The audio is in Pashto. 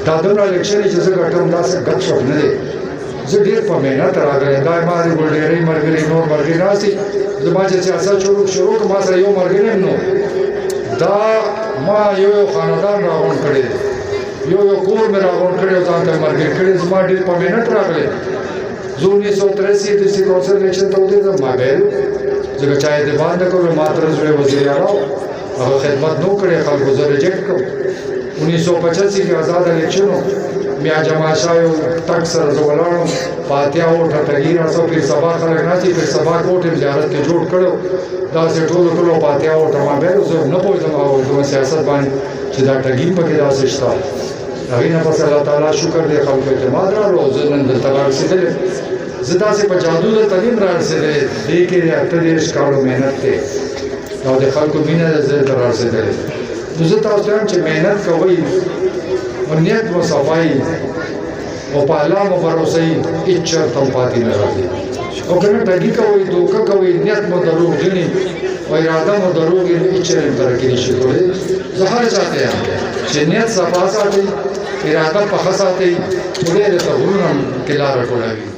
دا دومره الیکشن چې زه ګټم داسې ګپ شپ نه دی زه ډېر په محنت راغلی دا ما د ډېرۍ ملګري نور ملګري ناست دي زما چې سیاست شروع کړم ما سره یو ملګری هم نو دا ما یو خاندان راغونډ کړی دی یو کور مې راغونډ کړی او ځان ته ملګري کړی زما ډېر په محنت راغلی زه 1983 د سټي کونسل الیکشن ته ودرېدم ما بیا ځکه چا اعتبار نه کړو ما تر اوسه وزیر اعلی هغه خدمت نو کړی خلکو زه ریجیکټ کړم 1985 کې آزاد الیکشن و میا جمع شاه یو ټک سره زه ولاړم په اتیا اوټه ټګي راڅو پرې سبا خلک ناستي پرې سبا کوټ یې زیارت کې جوړ کړو داسې ټولو په اتیا اوټه ما بیا زه نه پوهېدم هغه سیاست باندې چې دا ټګي پکې داسې شته هغې نه پس الله تعالی شکر دی خلکو اعتماد راغلو زه نن دلته رارسېدلی زه داسې په جادو دلته نیم رارسېدلی دې کې د 38 کالو محنت دی او د خلکو مینه ده زه دلته رارسېدلی نو زه تاسو ته وایم چې محنت کوئ او نیت مو صفایي او په الله مو بروسه یي هېڅ چېرته هم پاتې نه راځي او که نه ټګي کوئ دوکه کوئ نیت مو دروغجن وي او اراده مو دروغ وي نو هېڅ چېرې هم ترقي نشي کولی زه هر چا ته یم چې نیت صفا ساتئ اراده پخه ساتئ خدای درته غرونه هم کې لاره ټولوي